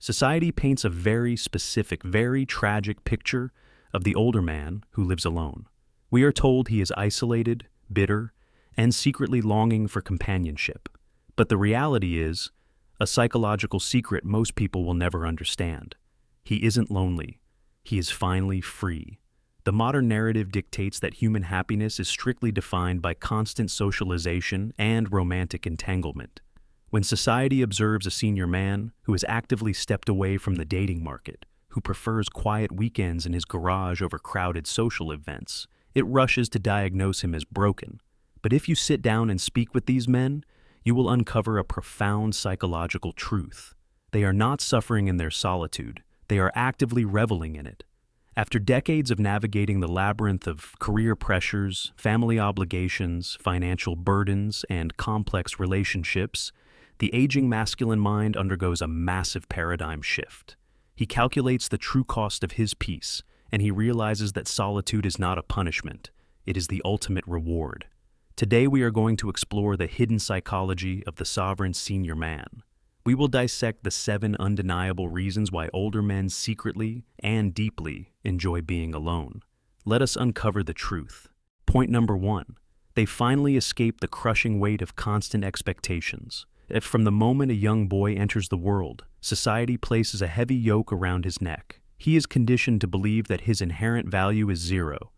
Society paints a very specific, very tragic picture of the older man who lives alone. We are told he is isolated, bitter, and secretly longing for companionship. But the reality is a psychological secret most people will never understand. He isn't lonely. He is finally free. The modern narrative dictates that human happiness is strictly defined by constant socialization and romantic entanglement. When society observes a senior man who has actively stepped away from the dating market, who prefers quiet weekends in his garage over crowded social events, it rushes to diagnose him as broken. But if you sit down and speak with these men, you will uncover a profound psychological truth. They are not suffering in their solitude. They are actively reveling in it. After decades of navigating the labyrinth of career pressures, family obligations, financial burdens, and complex relationships, the aging masculine mind undergoes a massive paradigm shift. He calculates the true cost of his peace, and he realizes that solitude is not a punishment. It is the ultimate reward. Today we are going to explore the hidden psychology of the sovereign senior man. We will dissect the 7 undeniable reasons why older men secretly and deeply enjoy being alone. Let us uncover the truth. Point number 1. They finally escape the crushing weight of constant expectations. If from the moment a young boy enters the world, society places a heavy yoke around his neck. He is conditioned to believe that his inherent value is zero,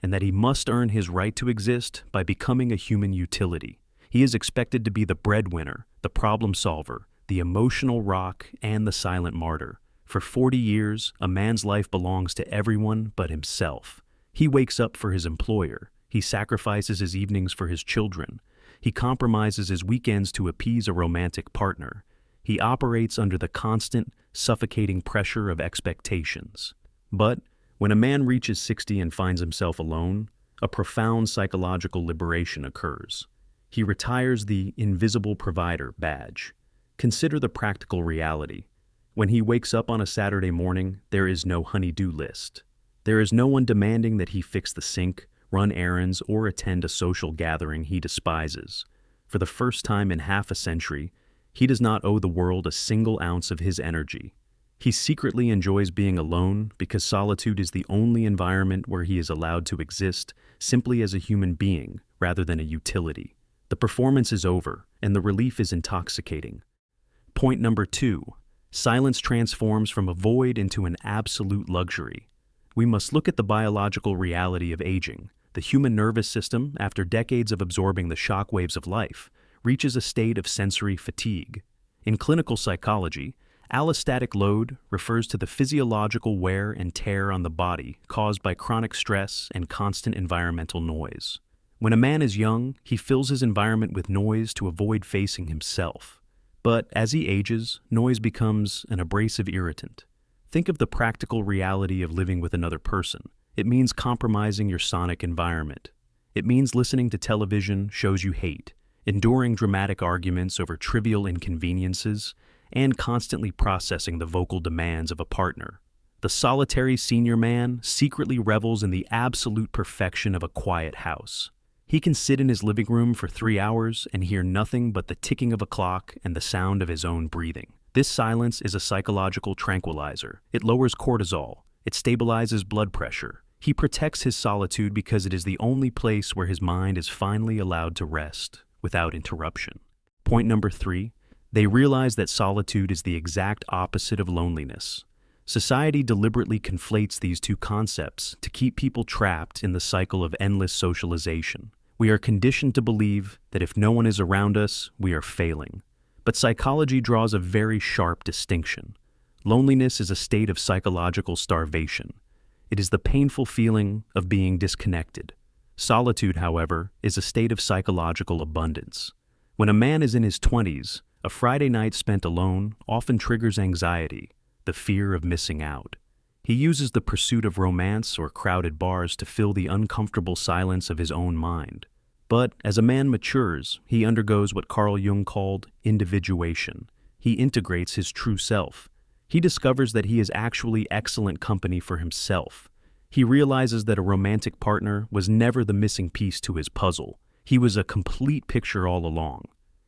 and that he must earn his right to exist by becoming a human utility. He is expected to be the breadwinner, the problem solver, the emotional rock, and the silent martyr. For 40 years, a man's life belongs to everyone but himself. He wakes up for his employer. He sacrifices his evenings for his children. He compromises his weekends to appease a romantic partner. He operates under the constant, suffocating pressure of expectations. But when a man reaches 60 and finds himself alone, a profound psychological liberation occurs. He retires the invisible provider badge. Consider the practical reality. When he wakes up on a Saturday morning, there is no honey-do list. There is no one demanding that he fix the sink, run errands, or attend a social gathering he despises. For the first time in half a century, he does not owe the world a single ounce of his energy. He secretly enjoys being alone because solitude is the only environment where he is allowed to exist simply as a human being rather than a utility. The performance is over, and the relief is intoxicating. Point number 2. Silence transforms from a void into an absolute luxury. We must look at the biological reality of aging. The human nervous system, after decades of absorbing the shockwaves of life, reaches a state of sensory fatigue. In clinical psychology, allostatic load refers to the physiological wear and tear on the body caused by chronic stress and constant environmental noise. When a man is young, he fills his environment with noise to avoid facing himself. But as he ages, noise becomes an abrasive irritant. Think of the practical reality of living with another person. It means compromising your sonic environment. It means listening to television shows you hate, enduring dramatic arguments over trivial inconveniences, and constantly processing the vocal demands of a partner. The solitary senior man secretly revels in the absolute perfection of a quiet house. He can sit in his living room for 3 hours and hear nothing but the ticking of a clock and the sound of his own breathing. This silence is a psychological tranquilizer. It lowers cortisol. It stabilizes blood pressure. He protects his solitude because it is the only place where his mind is finally allowed to rest without interruption. Point number 3. They realize that solitude is the exact opposite of loneliness. Society deliberately conflates these two concepts to keep people trapped in the cycle of endless socialization. We are conditioned to believe that if no one is around us, we are failing. But psychology draws a very sharp distinction. Loneliness is a state of psychological starvation. It is the painful feeling of being disconnected. Solitude, however, is a state of psychological abundance. When a man is in his 20s, a Friday night spent alone often triggers anxiety, the fear of missing out. He uses the pursuit of romance or crowded bars to fill the uncomfortable silence of his own mind. But as a man matures, he undergoes what Carl Jung called individuation. He integrates his true self. He discovers that he is actually excellent company for himself. He realizes that a romantic partner was never the missing piece to his puzzle. He was a complete picture all along.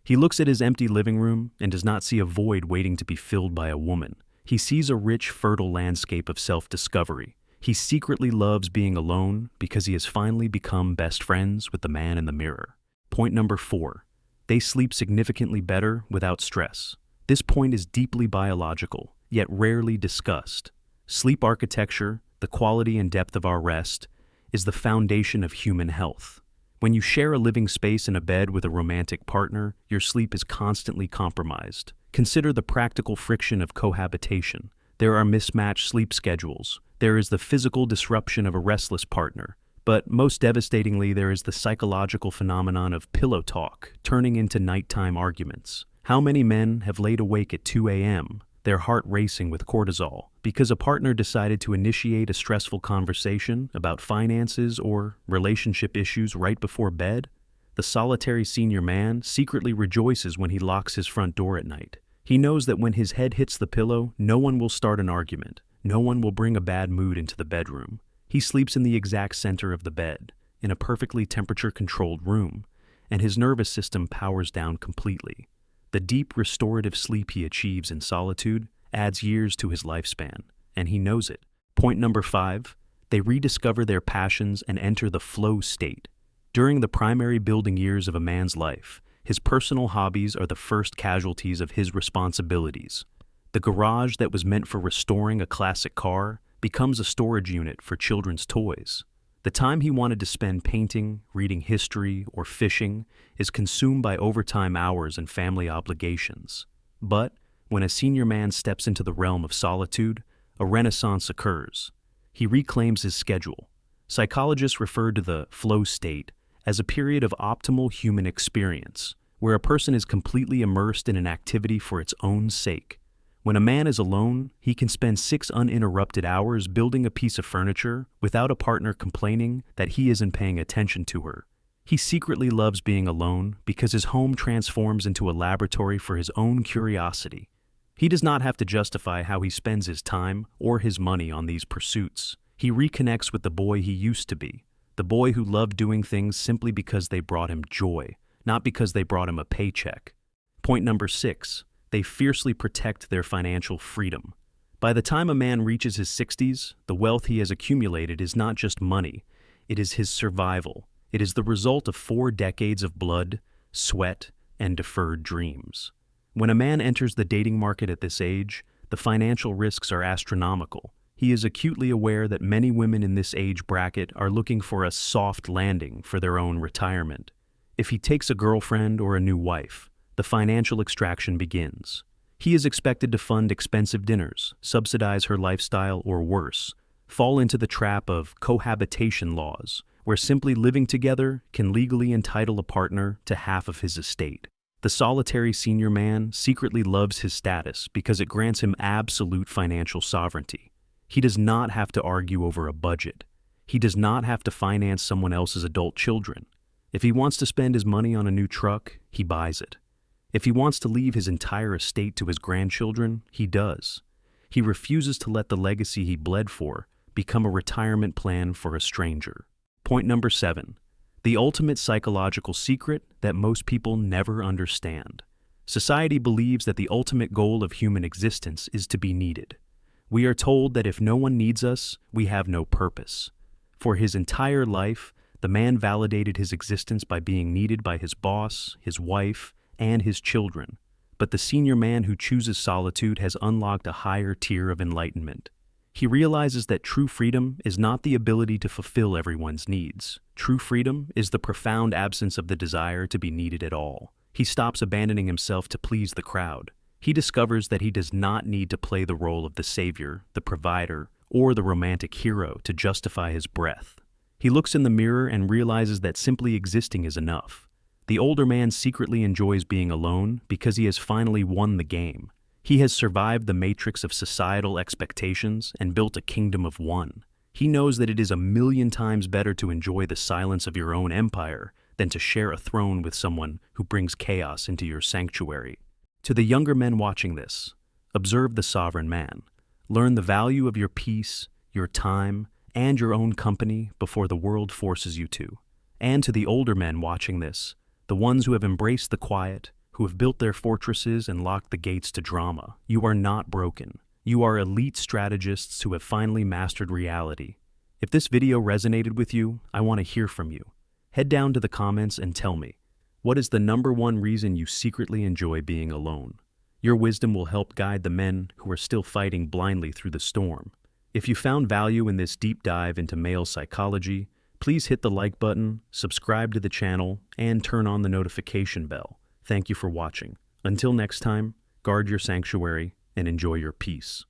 He looks at his empty living room and does not see a void waiting to be filled by a woman. He sees a rich, fertile landscape of self-discovery. He secretly loves being alone because he has finally become best friends with the man in the mirror. Point number 4. They sleep significantly better without stress. This point is deeply biological, yet rarely discussed. Sleep architecture, the quality and depth of our rest, is the foundation of human health. When you share a living space in a bed with a romantic partner, your sleep is constantly compromised. Consider the practical friction of cohabitation. There are mismatched sleep schedules. There is the physical disruption of a restless partner. But most devastatingly, there is the psychological phenomenon of pillow talk, turning into nighttime arguments. How many men have laid awake at 2 a.m., their heart racing with cortisol, because a partner decided to initiate a stressful conversation about finances or relationship issues right before bed? The solitary senior man secretly rejoices when he locks his front door at night. He knows that when his head hits the pillow, no one will start an argument. No one will bring a bad mood into the bedroom. He sleeps in the exact center of the bed, in a perfectly temperature-controlled room, and his nervous system powers down completely. The deep restorative sleep he achieves in solitude adds years to his lifespan, and he knows it. Point number 5, they rediscover their passions and enter the flow state. During the primary building years of a man's life, his personal hobbies are the first casualties of his responsibilities. The garage that was meant for restoring a classic car becomes a storage unit for children's toys. The time he wanted to spend painting, reading history, or fishing is consumed by overtime hours and family obligations. But when a senior man steps into the realm of solitude, a renaissance occurs. He reclaims his schedule. Psychologists refer to the flow state as a period of optimal human experience, where a person is completely immersed in an activity for its own sake. When a man is alone, he can spend 6 uninterrupted hours building a piece of furniture without a partner complaining that he isn't paying attention to her. He secretly loves being alone because his home transforms into a laboratory for his own curiosity. He does not have to justify how he spends his time or his money on these pursuits. He reconnects with the boy he used to be, the boy who loved doing things simply because they brought him joy, not because they brought him a paycheck. Point number 6. They fiercely protect their financial freedom. By the time a man reaches his 60s, the wealth he has accumulated is not just money, it is his survival. It is the result of 4 decades of blood, sweat, and deferred dreams. When a man enters the dating market at this age, the financial risks are astronomical. He is acutely aware that many women in this age bracket are looking for a soft landing for their own retirement. If he takes a girlfriend or a new wife, the financial extraction begins. He is expected to fund expensive dinners, subsidize her lifestyle, or worse, fall into the trap of cohabitation laws, where simply living together can legally entitle a partner to half of his estate. The solitary senior man secretly loves his status because it grants him absolute financial sovereignty. He does not have to argue over a budget. He does not have to finance someone else's adult children. If he wants to spend his money on a new truck, he buys it. If he wants to leave his entire estate to his grandchildren, he does. He refuses to let the legacy he bled for become a retirement plan for a stranger. Point number 7. The ultimate psychological secret that most people never understand. Society believes that the ultimate goal of human existence is to be needed. We are told that if no one needs us, we have no purpose. For his entire life, the man validated his existence by being needed by his boss, his wife, and his children. But the senior man who chooses solitude has unlocked a higher tier of enlightenment. He realizes that true freedom is not the ability to fulfill everyone's needs. True freedom is the profound absence of the desire to be needed at all. He stops abandoning himself to please the crowd. He discovers that he does not need to play the role of the savior, the provider, or the romantic hero to justify his breath. He looks in the mirror and realizes that simply existing is enough. The older man secretly enjoys being alone because he has finally won the game. He has survived the matrix of societal expectations and built a kingdom of one. He knows that it is 1,000,000 times better to enjoy the silence of your own empire than to share a throne with someone who brings chaos into your sanctuary. To the younger men watching this, observe the sovereign man. Learn the value of your peace, your time, and your own company before the world forces you to. And to the older men watching this, the ones who have embraced the quiet, who have built their fortresses and locked the gates to drama, you are not broken. You are elite strategists who have finally mastered reality. If this video resonated with you, I want to hear from you. Head down to the comments and tell me, what is the #1 reason you secretly enjoy being alone? Your wisdom will help guide the men who are still fighting blindly through the storm. If you found value in this deep dive into male psychology, please hit the like button, subscribe to the channel, and turn on the notification bell. Thank you for watching. Until next time, guard your sanctuary and enjoy your peace.